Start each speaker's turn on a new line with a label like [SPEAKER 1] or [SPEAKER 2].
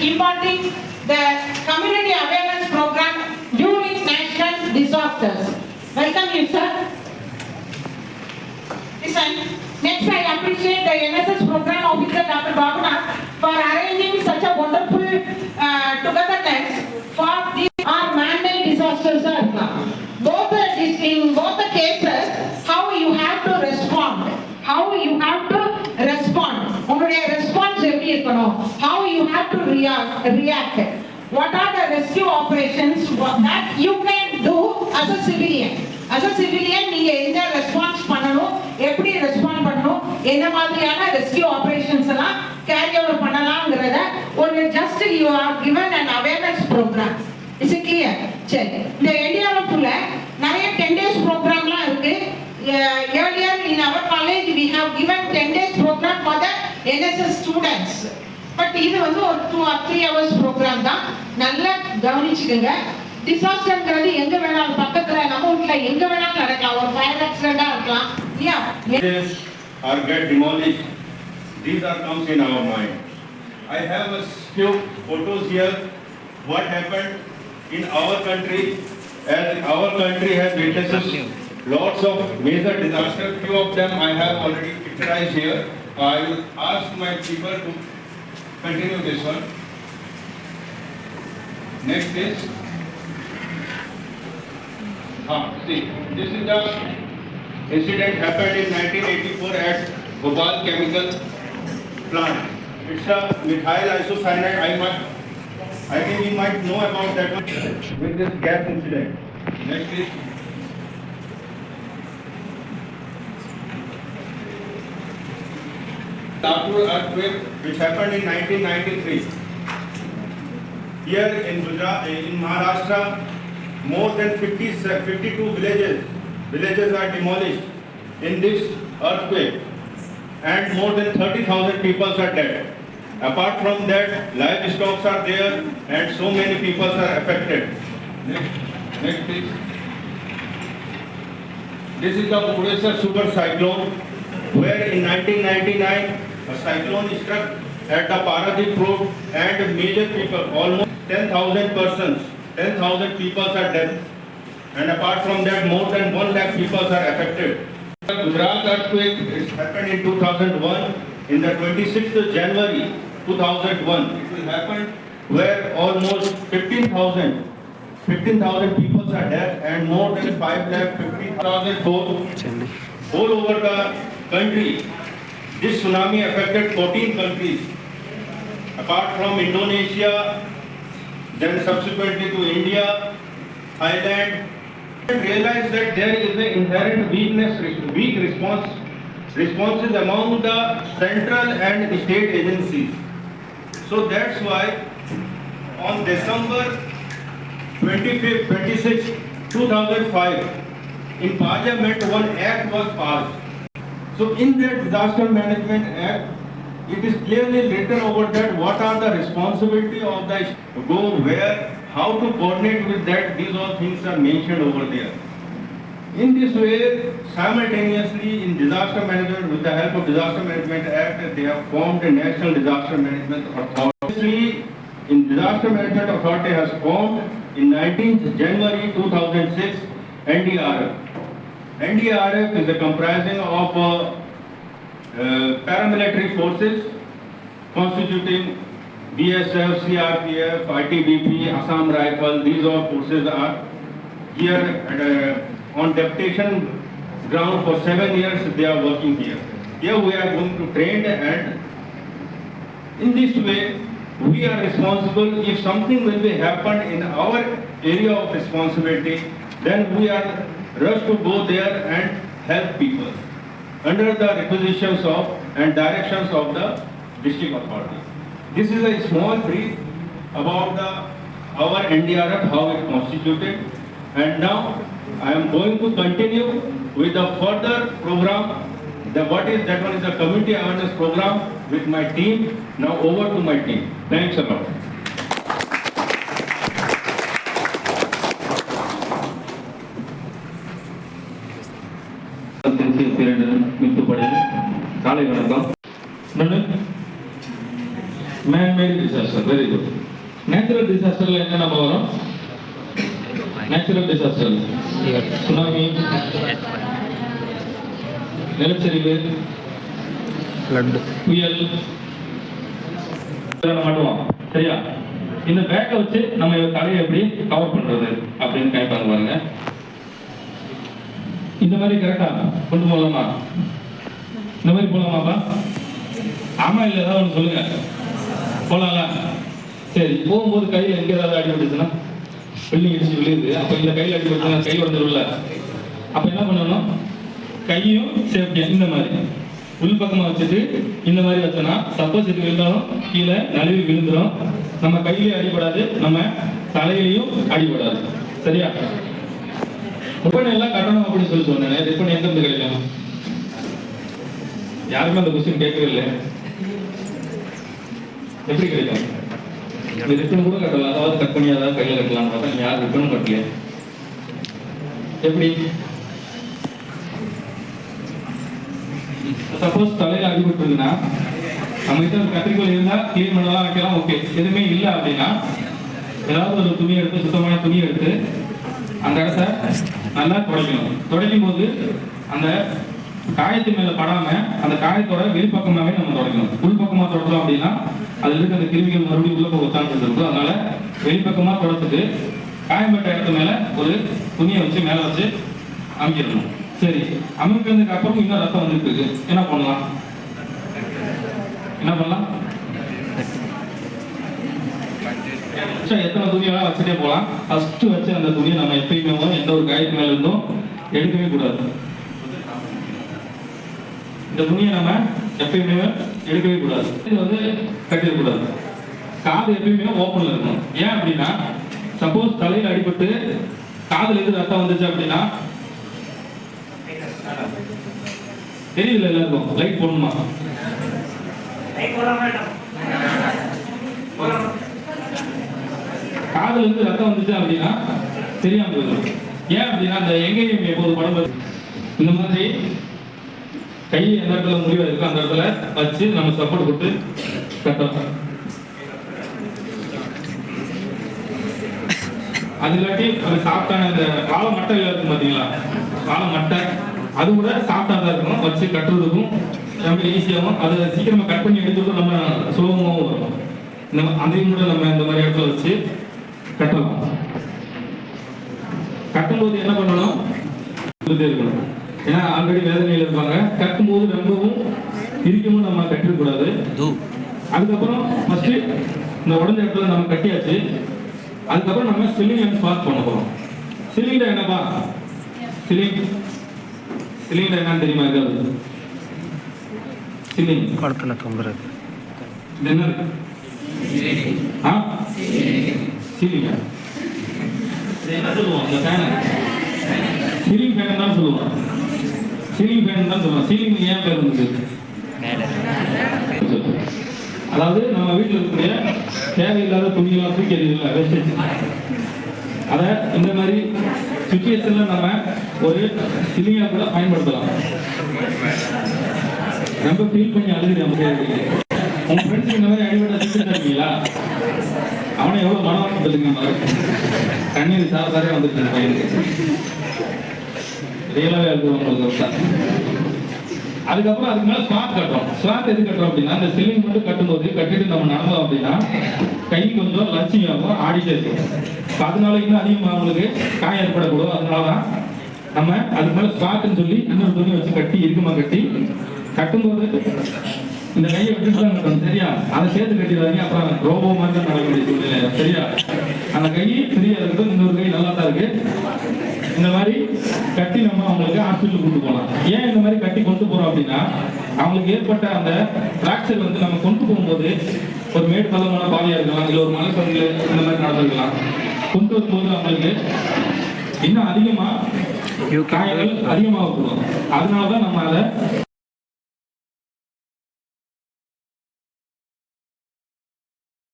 [SPEAKER 1] imparting the community awareness program during national disasters. Welcome you, sir. Listen, next I appreciate the NSS program officer Dr. Babana for arranging such a wonderful togetherness for these are man-made disasters, sir. In both the cases, how you have to respond. How you have to respond. உங்களுடைய response எப்படி இருக்கணும்? How you have to react. What are the rescue operations that you can do as a civilian? As a civilian, நீங்க எந்த response பண்ணணும், எப்படி respond பண்ணணும், என்ன மாதிரியான ரெஸ்கியூ ஆபரேஷன்ஸ் எல்லாம் கேரி ஓவர் பண்ணலாம்ங்கறத ஒரு just you are given an awareness program. Is it clear? சரி, இந்த NDRFல நிறைய 10 days ப்ரோக்ராம்லாம் இருக்கு. Earlier in our college we have given 10 days program for the NSS students. But இது வந்து ஒரு 2 or 3 hours program தான். நல்லா கவனிச்சுக்கங்க. டிசாஸ்டர்ங்கிறது எங்க வேணாலும் பக்கத்துல நம்ம ஊர்ல எங்க வேணாலும் நடக்கலாம். ஒரு ஃபயர் ஆக்சிடென்ட்டா இருக்கலாம்.
[SPEAKER 2] This or get demolished. These are comes in our mind. I have a few photos here. What happened in our country, as our country has witnessed lots of major disasters. Few of them I have already picturized here. I will ask my people to continue this one. Next is see, this is the incident happened in 1984 at Bhopal Chemical Plant. It's a methyl isocyanide. I think you might know about that one with this gas incident. Next is Tapur earthquake, which happened in 1993. Here in Gujarat, in Maharashtra, more than 52 villages are demolished in this earthquake, and more than 30,000 people are dead. Apart from that, livestock are there, and so many people are affected. Next please. This is the Bhubaneswar super cyclone, where in 1999 a cyclone struck at the Paradip road, and major people, almost 10,000 persons, 10,000 people are dead, and apart from that, more than 1 lakh people are affected. The Gujarat earthquake happened in 2001, in the 26th of January 2001. It will happen where almost 15,000 people are dead, and more than 5,50,000 all over the country. This tsunami affected 14 countries. Apart from Indonesia, then subsequently to India, Thailand, and realized that there is an inherent weak responses among the central and state agencies. So that's why on December 26, 2005, in Parliament one act was passed. So in that Disaster Management Act, it is clearly written over that what are the responsibility of the go where, how to coordinate with that. These all things are mentioned over there. In this way, simultaneously in disaster management, with the help of Disaster Management Act, they have formed a National Disaster Management Authority. In Disaster Management Authority has formed in 19th January 2006 NDRF. NDRF is a comprising of paramilitary forces constituting BSF, CRPF, ITBP, Assam Rifle. These all forces are here on deputation ground for 7 years. They are working here. Here we are going to train, and in this way we are responsible. If something will be happen in our area of responsibility, then we are rushed to go there and help people under the requisitions of and directions of the district authority. This is a small brief about our NDRF, how it constituted, and now I am going to continue with the further program. That one is the community awareness program with my team. Now over to my team. Thanks a lot.
[SPEAKER 3] காலை வணக்கம். Man-made disaster, very good. Natural டிசாஸ்டர்ல என்னென்ன வரும்? Natural disaster tsunami, நிலச்சரிவு, புயல் மாட்டுவோம். சரியா? இந்த பேக்கை வச்சு நம்ம தலையை எப்படி கவர் பண்றது அப்படின்னு கேட்பாங்க பாருங்க. இந்த மாதிரி கரெக்டா கொண்டு போகலாமா? இந்த மாதிரி போகலாமாப்பா? ஆமா இல்ல ஏதாவது ஒன்று சொல்லுங்க. போலாம்ல? சரி, போகும்போது கையில் எங்க ஏதாவது அடிபட்டுச்சுன்னா பில்டிங் இடிச்சு விழுது, அப்போ இந்த கையில் அடிபட்டுச்சுன்னா கை உடஞ்சிரும்ல. அப்போ என்ன பண்ணணும்? கையும் சேஃப்டியா இந்த மாதிரி உள் பக்கமா வச்சுட்டு இந்த மாதிரி வச்சோன்னா சப்போஸ் இது விழுந்தாலும் கீழே நழுவி விழுந்துடும். நம்ம கையிலேயே அடிபடாது, நம்ம தலையிலையும் அடிபடாது. சரியா? ரிப்பன் எல்லாம் கட்டணும் அப்படின்னு சொல்லி சொன்னேன். ரிப்பன் எங்க இருந்து கிடைக்கும்? யாருமே அந்த கொஸ்டின் கேட்கவே இல்லை. எப்படி கிடைக்கும்? இந்த ரிப்பன் கூட கட்டலாம், அதாவது கட் பண்ணி அதாவது கையில் கட்டலாம் பார்த்தா யார் ரிப்பனும் கட்டல. எப்படி? சப்போஸ் தலையில அடிபட்டு இருக்குன்னா நம்ம கிட்ட ஒரு கத்திரிக்கோல் இருந்தா கிளீன் பண்ணலாம், வைக்கலாம், ஓகே. எதுவுமே இல்லை அப்படின்னா ஏதாவது ஒரு துணி எடுத்து, சுத்தமான துணி எடுத்து அந்த இடத்த நல்லா துடைக்கணும். துடைக்கும் போது அந்த காயத்து மேல படாம அந்த காயத்தோட வெளிப்பக்கமாவே நம்ம துடைக்கணும். உள்பக்கமா தொடச்சோம் அப்படின்னா அதுல இருக்க அந்த கிருமிகள் மறுபடியும் உள்ள போக சான்சஸ் இருக்கும். அதனால வெளிப்பக்கமா தொடச்சிட்டு காயம்பட்ட இடத்து மேல ஒரு துணியை வச்சு மேல வச்சு அமைக்கிடணும். சரி, அமைக்கிறதுக்கு அப்புறம் இன்னும் ரத்தம் வந்துட்டு இருக்கு, என்ன பண்ணலாம்? என்ன பண்ணலாம்? எத்தனை துணியெல்லாம் வச்சுட்டே போகலாம். ஃபர்ஸ்ட் வச்சு அந்த துணியை நம்ம எப்பயுமே எந்த ஒரு காயத்து மேல இருந்தும் எடுக்கவே கூடாது. இந்த துணியை நம்ம எப்பயுமே எடுக்கவே கூடாது. இது வந்து கட்டிடக்கூடாது. காது எப்பயுமே ஓப்பன்ல இருக்கணும். ஏன் அப்படின்னா சப்போஸ் தலையில் அடிபட்டு காதுல இருந்து ரத்தம் வந்துச்சு அப்படின்னா தெரியல, எல்லாருக்கும் லைட் போடணுமா? காதுல இருந்து ரத்தம் வந்துச்சு அப்படின்னா தெரியாம போயிடும். ஏன் அப்படின்னா அந்த எங்கேயும் எப்போது படம் இந்த மாதிரி கை எந்த இடத்துல முடிவு இருக்கோ அந்த இடத்துல வச்சு நம்ம சப்போர்ட் கொடுத்து கட்டணும். அது இல்லாட்டி அது சாப்பிட்டான இந்த வாழை மட்டை இருக்கும் பார்த்தீங்களா, வாழை மட்டை அது கூட சாப்பிட்டா தான் இருக்கணும். வச்சு கட்டுறதுக்கும் ரொம்ப ஈஸியாகவும் அதை சீக்கிரமா கட் பண்ணி எடுத்துட்டு நம்ம சுலபமாகவும் வரும். அதையும் கூட நம்ம இந்த மாதிரி இடத்துல வச்சு கட்டலாம். கட்டும்போது என்ன பண்ணணும்? இருக்கணும். ஏன்னா ஆல்ரெடி வேதனையில் இருப்பாங்க. கட்டும்போது ரொம்பவும் இருக்கவும் நம்ம கட்டிடக்கூடாது. அதுக்கப்புறம் ஃபர்ஸ்ட் இந்த உடஞ்ச இடத்துல நம்ம கட்டியாச்சு. அதுக்கப்புறம் நம்ம ஸ்வில்லிங் அண்ட் ஸ்பாட் பண்ண போறோம். ஸ்வில்லிங் என்னப்பா? ஸ்வில்லிங் என்னன்னு தெரியுமா? இருக்காது. ஸ்வில்லிங்
[SPEAKER 4] படத்துல தொங்குறது
[SPEAKER 3] என்ன? சீலிங் என்ன சொல்லுவோம்? அந்த ஃபேனை சீலிங் ஃபேன் தான் சொல்லுவோம். சீலிங் ஃபேன் தான் சொல்லுவோம். சீலிங் ஏன் பேர் வந்து? அதாவது நம்ம வீட்டில் இருக்கக்கூடிய தேவையில்லாத துணியெல்லாம் தூக்கி எறியல வேஸ்டேஜ். அதை இந்த மாதிரி சுச்சுவேஷன்ல நம்ம ஒரு சிலிங்கா கூட பயன்படுத்தலாம். ரொம்ப ஃபீல் பண்ணி அழுது நமக்கு உங்க ஃப்ரெண்ட்ஸ் இந்த மாதிரி அடிபட்ட செஞ்சுருக்கீங்களா? அவனை எவ்வளவு மனம் சொல்லுங்க மாதிரி கண்ணீர் சாதாரே வந்துட்டு பையனுக்கு ரியலாவே இருக்கு உங்களுக்கு. அதுக்கப்புறம் அதுக்கு மேல ஸ்வாட் கட்டுறோம். ஸ்வாட் எது கட்டுறோம் அப்படின்னா இந்த சிலிங் மட்டும் கட்டும்போது கட்டிட்டு நம்ம நடந்தோம் அப்படின்னா கை கொஞ்சம் லட்சியமாகவும் ஆடிட்டே இருக்கும். அதனால இன்னும் அதிகமாக உங்களுக்கு காயம் ஏற்படக்கூடும். அதனாலதான் நம்ம அதுக்கு மேல ஸ்வாட்னு சொல்லி இன்னொரு துணி வச்சு கட்டி இருக்குமா கட்டி கட்டும்போது இந்த கையை விட்டுட்டு தான் கட்டணும். சரியா? அதை சேர்த்து கட்டிடுவாங்க. அப்புறம் ரோபோ மாதிரி தான் நடக்க வேண்டிய சூழ்நிலை. சரியா? அந்த கை ஃப்ரீயா இருக்கட்டும், இன்னொரு கை நல்லா தான் இருக்கு. இந்த மாதிரி கட்டி நம்ம அவங்களுக்கு ஹாஸ்பிட்டலுக்கு கொண்டு போகலாம். ஏன் இந்த மாதிரி கட்டி கொண்டு போறோம் அப்படின்னா அவங்களுக்கு ஏற்பட்ட அந்த பிராக்சர் வந்து நம்ம கொண்டு போகும்போது ஒரு மேடு பள்ளமான பாதையா இருக்கலாம், இல்லை ஒரு மலைப்பகுதியில் இந்த மாதிரி நடந்திருக்கலாம். கொண்டு வரும்போது அவங்களுக்கு இன்னும் அதிகமா காயங்கள் அதிகமாக போகும். அதனாலதான் நம்ம அதை